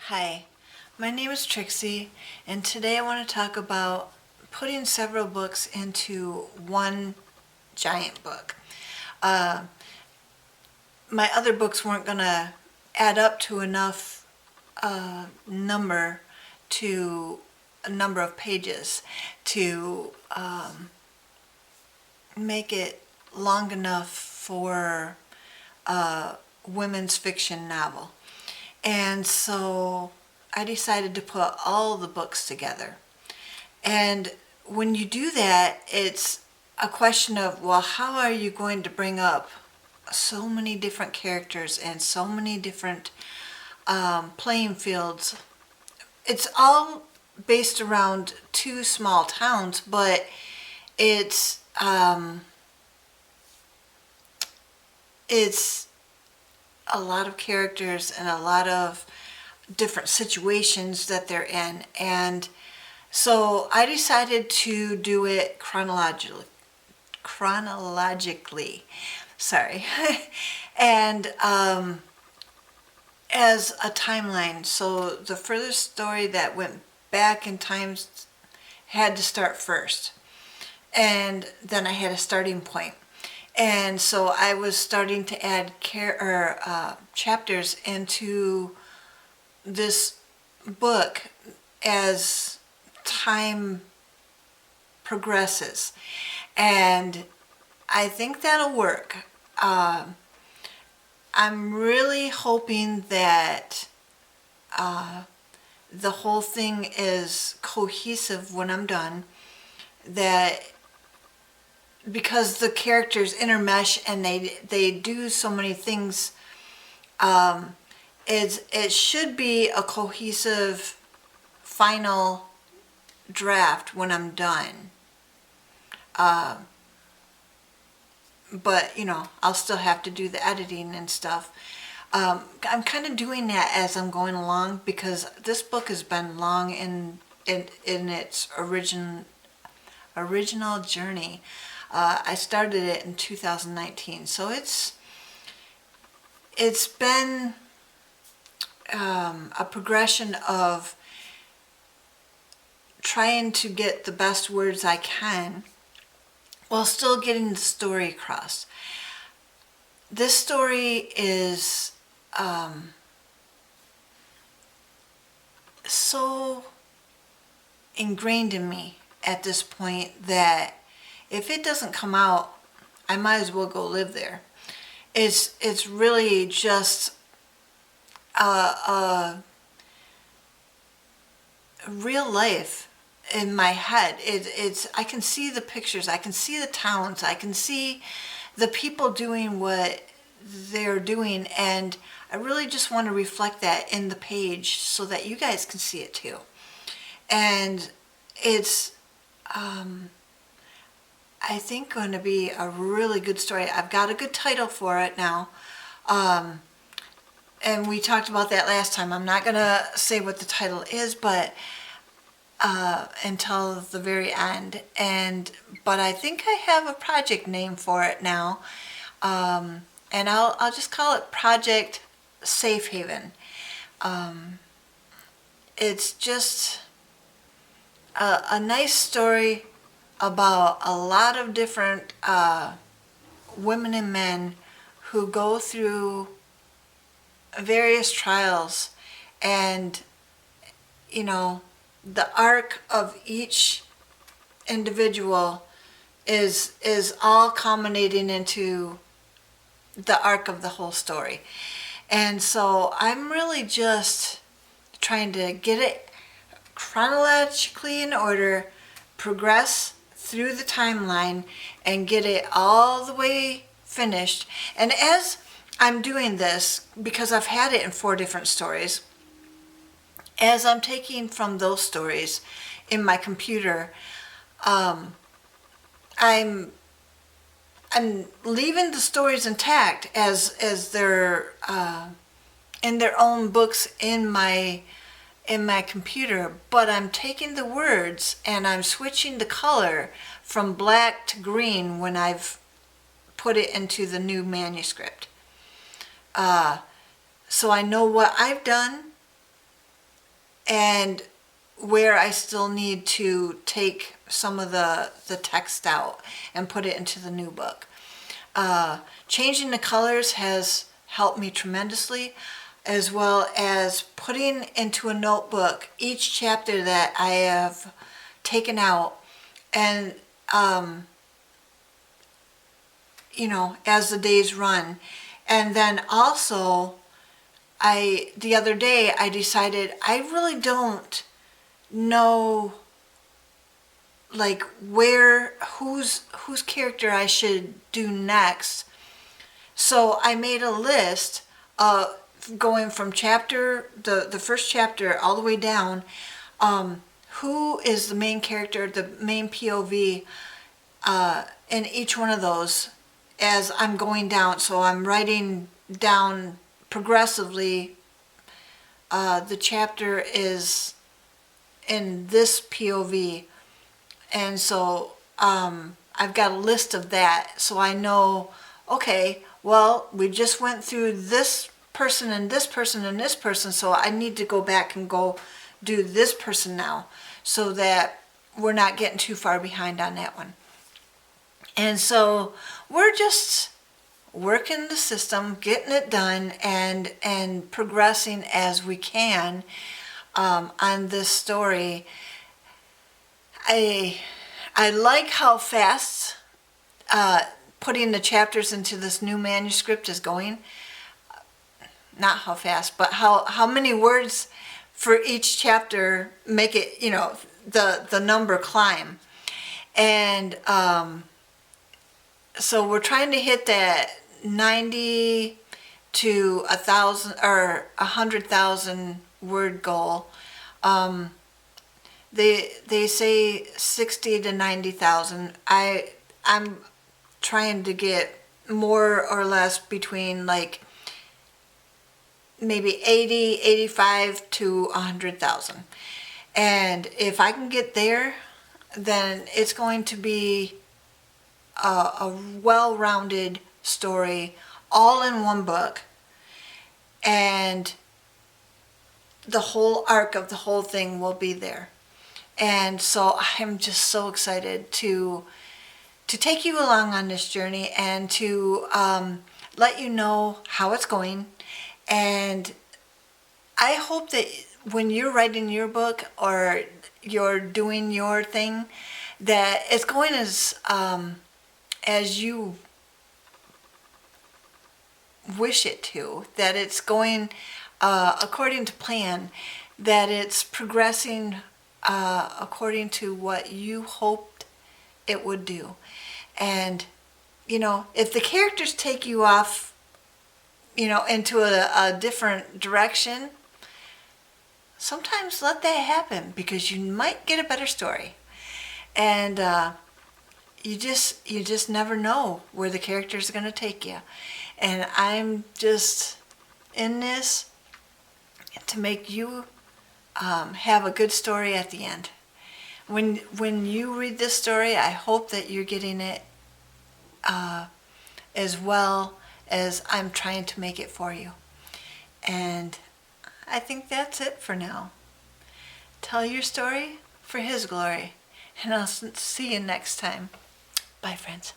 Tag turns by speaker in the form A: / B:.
A: Hi, my name is Trixie, and today I want to talk about putting several books into one giant book. Uh, my other books weren't going to add up to enough number to a number of pages to make it long enough for a women's fiction novel. And so I decided to put all the books together. And when you do that, it's a question of, well, how are you going to bring up so many different characters and so many different playing fields? It's all based around two small towns, but it's it's a lot of characters and a lot of different situations that they're in. And so I decided to do it chronologically, sorry, and as a timeline. So the furthest story that went back in time had to start first, and then I had a starting point. And so I was starting to add chapters into this book as time progresses. And I think that'll work. I'm really hoping that the whole thing is cohesive when I'm done. That because the characters intermesh and they do so many things, it should be a cohesive final draft when I'm done. But I'll still have to do the editing and stuff. I'm kind of doing that as I'm going along because this book has been long in its original journey. I started it in 2019, so it's been a progression of trying to get the best words I can while still getting the story across. This story is so ingrained in me at this point that if it doesn't come out, I might as well go live there. It's really just a real life in my head. I can see the pictures, I can see the towns, I can see the people doing what they're doing, and I really just want to reflect that in the page so that you guys can see it too. And it's I think going to be a really good story. I've got a good title for it now. And we talked about that last time. I'm not going to say what the title is, but until the very end. But I think I have a project name for it now. And I'll just call it Project Safe Haven. It's just a nice story about a lot of different women and men who go through various trials, and the arc of each individual is all culminating into the arc of the whole story. And so I'm really just trying to get it chronologically in order, progress through the timeline, and get it all the way finished. And as I'm doing this, because I've had it in 4 different stories, as I'm taking from those stories in my computer, I'm leaving the stories intact as they're in their own books in my computer, but I'm taking the words and I'm switching the color from black to green when I've put it into the new manuscript. So I know what I've done and where I still need to take some of the text out and put it into the new book. Changing the colors has helped me tremendously, as well as putting into a notebook each chapter that I have taken out, and as the days run. And then also, the other day I decided I really don't know like whose character I should do next. So I made a list going from the first chapter all the way down. Who is the main character, the main POV in each one of those as I'm going down. So I'm writing down progressively. The chapter is in this POV, and so I've got a list of that, so I know, okay, well, we just went through this person and this person and this person, so I need to go back and go do this person now, so that we're not getting too far behind on that one. And so we're just working the system, getting it done, and progressing as we can on this story. I like how fast putting the chapters into this new manuscript is going. Not how fast, but how many words for each chapter make it, the number climb. And so we're trying to hit that 90 to 1,000 or 100,000 word goal. They say 60 to 90,000. I'm trying to get more or less between like maybe 80, 85 to 100,000. And if I can get there, then it's going to be a well-rounded story all in one book, and the whole arc of the whole thing will be there. And so I'm just so excited to take you along on this journey and to let you know how it's going. And I hope that when you're writing your book or you're doing your thing, that it's going as you wish it to, that it's going according to plan, that it's progressing according to what you hoped it would do. And if the characters take you off into a different direction, sometimes let that happen, because you might get a better story. And you just never know where the characters are going to take you. And I'm just in this to make you have a good story at the end. When you read this story, I hope that you're getting it as well as I'm trying to make it for you. And I think that's it for now. Tell your story for His glory. And I'll see you next time. Bye, friends.